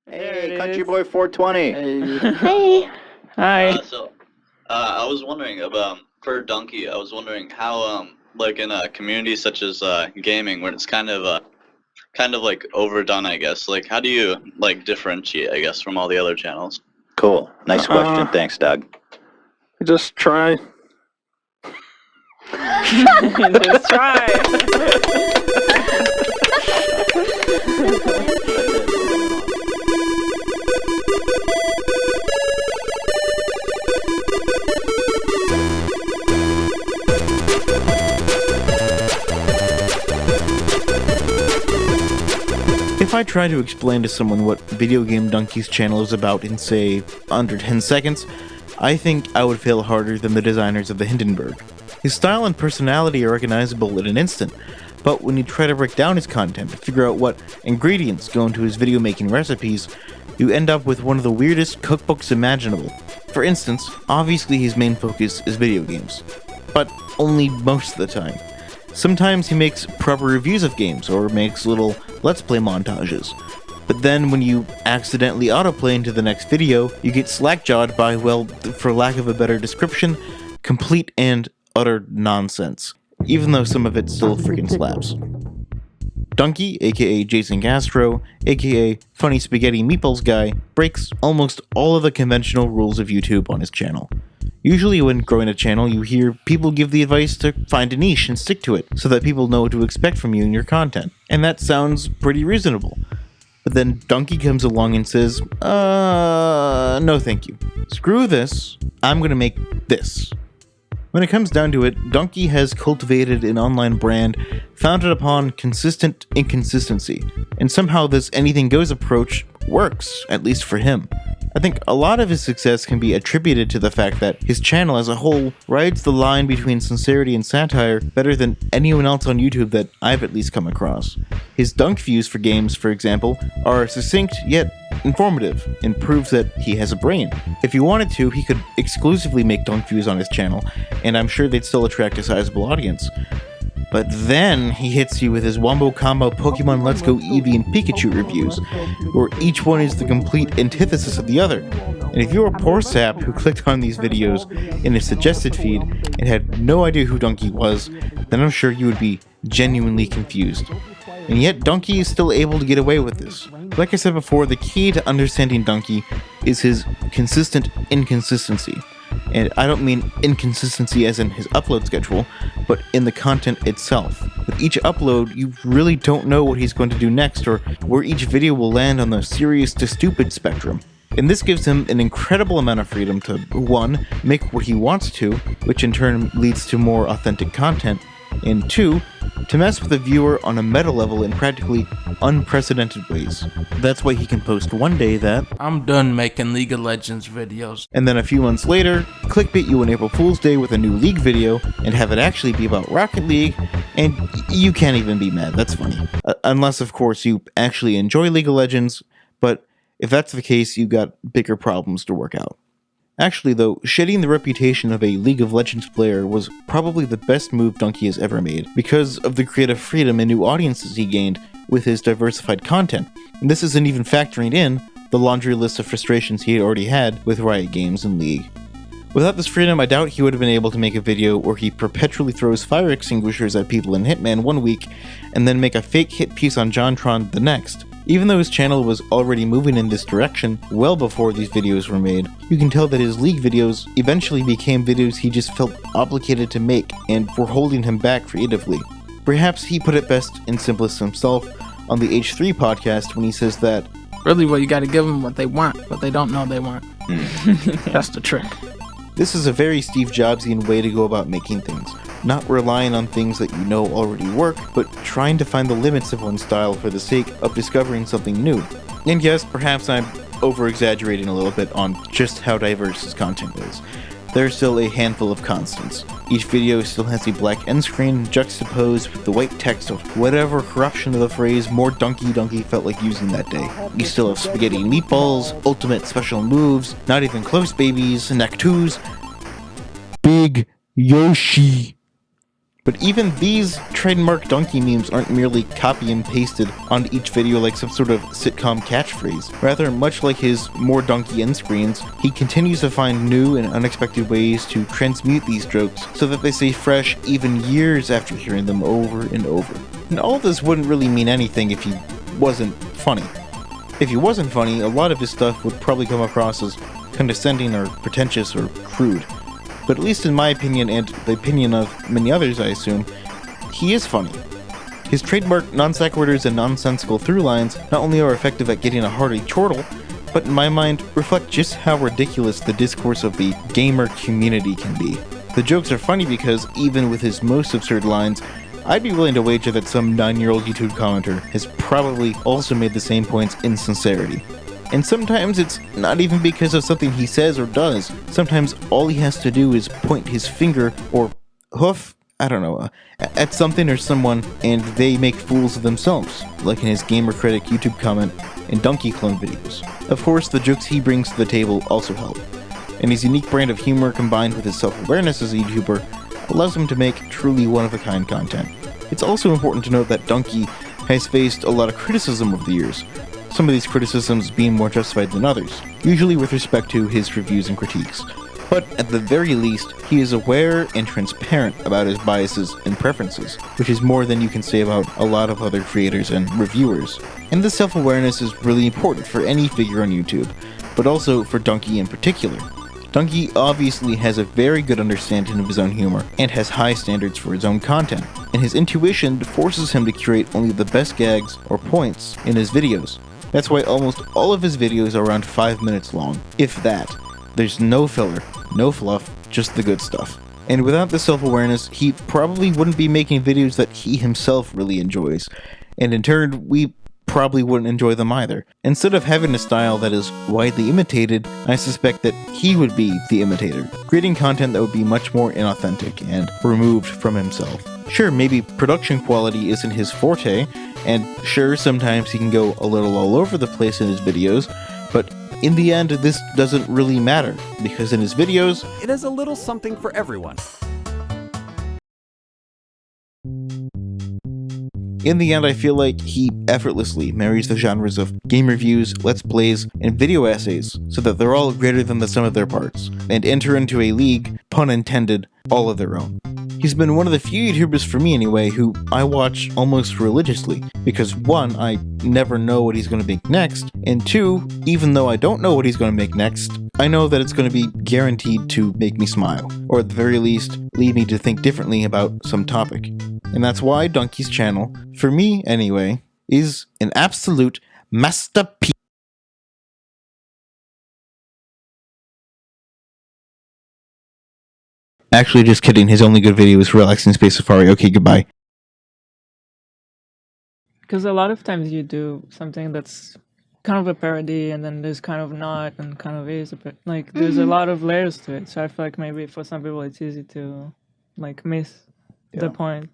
Hey, Country Boy 420. Hey. Hi. I was wondering about for Dunkey. I was wondering how like in a community such as gaming, when it's kind of like overdone, I guess. Like, how do you like differentiate, I guess, from all the other channels? Cool. Nice question. Thanks, Doug. Just try. Just try. If I try to explain to someone what Video Game Dunkey's channel is about in, say, under 10 seconds, I think I would fail harder than the designers of the Hindenburg. His style and personality are recognizable in an instant, but when you try to break down his content to figure out what ingredients go into his video making recipes, you end up with one of the weirdest cookbooks imaginable. For instance, obviously his main focus is video games, but only most of the time. Sometimes he makes proper reviews of games or makes little Let's Play montages. But then when you accidentally autoplay into the next video, you get slack-jawed by, well, for lack of a better description, complete and utter nonsense. Even though some of it still freaking slaps. Dunkey, aka Jason Castro, aka Funny Spaghetti Meatballs Guy, breaks almost all of the conventional rules of YouTube on his channel. Usually when growing a channel, you hear people give the advice to find a niche and stick to it, so that people know what to expect from you and your content. And that sounds pretty reasonable. But then Dunkey comes along and says, no thank you. Screw this, I'm gonna make this. When it comes down to it, Dunkey has cultivated an online brand founded upon consistent inconsistency, and somehow this anything goes approach works, at least for him. I think a lot of his success can be attributed to the fact that his channel as a whole rides the line between sincerity and satire better than anyone else on YouTube that I've at least come across. His dunk views for games, for example, are succinct yet informative and proves that he has a brain. If he wanted to, he could exclusively make dunk views on his channel, and I'm sure they'd still attract a sizable audience. But then he hits you with his Wombo Combo Pokemon Let's Go Eevee and Pikachu reviews, where each one is the complete antithesis of the other. And if you're a poor sap who clicked on these videos in his suggested feed and had no idea who Dunkey was, then I'm sure you would be genuinely confused. And yet Dunkey is still able to get away with this. Like I said before, the key to understanding Dunkey is his consistent inconsistency. And I don't mean inconsistency as in his upload schedule, but in the content itself. With each upload, you really don't know what he's going to do next or where each video will land on the serious to stupid spectrum. And this gives him an incredible amount of freedom to, 1, make what he wants to, which in turn leads to more authentic content, and 2, to mess with the viewer on a meta level in practically unprecedented ways. That's why he can post one day that I'm done making League of Legends videos. And then a few months later, clickbait you on April Fool's Day with a new League video and have it actually be about Rocket League, and you can't even be mad, that's funny. Unless, of course, you actually enjoy League of Legends, but if that's the case, you got bigger problems to work out. Actually though, shedding the reputation of a League of Legends player was probably the best move Dunkey has ever made, because of the creative freedom and new audiences he gained with his diversified content. And this isn't even factoring in the laundry list of frustrations he already had with Riot Games and League. Without this freedom, I doubt he would have been able to make a video where he perpetually throws fire extinguishers at people in Hitman one week, and then make a fake hit piece on JonTron the next. Even though his channel was already moving in this direction well before these videos were made, you can tell that his League videos eventually became videos he just felt obligated to make and were holding him back creatively. Perhaps he put it best and simplest himself on the H3 podcast when he says that, Really, well, you gotta give them what they want, but they don't know they want. That's the trick. this is a very Steve Jobsian way to go about making things. Not relying on things that you know already work, but trying to find the limits of one's style for the sake of discovering something new. And yes, perhaps I'm over-exaggerating a little bit on just how diverse his content is. There's still a handful of constants. Each video still has a black end screen juxtaposed with the white text of whatever corruption of the phrase more Dunkey felt like using that day. You still have spaghetti and meatballs, ultimate special moves, not even close babies, neck twos, Big Yoshi. But even these trademark Dunkey memes aren't merely copy and pasted onto each video like some sort of sitcom catchphrase. Rather, much like his more Dunkey end screens, he continues to find new and unexpected ways to transmute these jokes so that they stay fresh even years after hearing them over and over. And all this wouldn't really mean anything if he wasn't funny. If he wasn't funny, a lot of his stuff would probably come across as condescending or pretentious or crude. But at least in my opinion, and the opinion of many others I assume, he is funny. His trademark non-sequiturs and nonsensical through-lines not only are effective at getting a hearty chortle, but in my mind reflect just how ridiculous the discourse of the gamer community can be. The jokes are funny because, even with his most absurd lines, I'd be willing to wager that some 9-year-old YouTube commenter has probably also made the same points in sincerity. And sometimes it's not even because of something he says or does. Sometimes all he has to do is point his finger or hoof, I don't know, at something or someone, and they make fools of themselves, like in his Gamer Critic YouTube comment and Dunkey clone videos. Of course, the jokes he brings to the table also help, and his unique brand of humor combined with his self-awareness as a YouTuber allows him to make truly one-of-a-kind content. It's also important to note that Dunkey has faced a lot of criticism over the years, some of these criticisms being more justified than others, usually with respect to his reviews and critiques. But at the very least, he is aware and transparent about his biases and preferences, which is more than you can say about a lot of other creators and reviewers. And this self-awareness is really important for any figure on YouTube, but also for Dunkey in particular. Dunkey obviously has a very good understanding of his own humor, and has high standards for his own content, and his intuition forces him to curate only the best gags or points in his videos. That's why almost all of his videos are around 5 minutes long, if that. There's no filler, no fluff, just the good stuff. And without the self-awareness, he probably wouldn't be making videos that he himself really enjoys, and in turn, we probably wouldn't enjoy them either. Instead of having a style that is widely imitated, I suspect that he would be the imitator, creating content that would be much more inauthentic and removed from himself. Sure, maybe production quality isn't his forte, and sure, sometimes he can go a little all over the place in his videos, but in the end, this doesn't really matter, because in his videos, it is a little something for everyone. In the end, I feel like he effortlessly marries the genres of game reviews, let's plays, and video essays, so that they're all greater than the sum of their parts, and enter into a league, pun intended, all of their own. He's been one of the few YouTubers, for me anyway, who I watch almost religiously, because 1, I never know what he's going to make next, and 2, even though I don't know what he's going to make next, I know that it's going to be guaranteed to make me smile, or at the very least, lead me to think differently about some topic. And that's why Dunkey's channel, for me anyway, is an absolute masterpiece. Actually, just kidding. His only good video is Relaxing Space Safari. Okay, goodbye. Because a lot of times you do something that's kind of a parody, and then there's kind of not, and kind of is. Like, there's a lot of layers to it. So I feel like maybe for some people it's easy to, like, miss the point.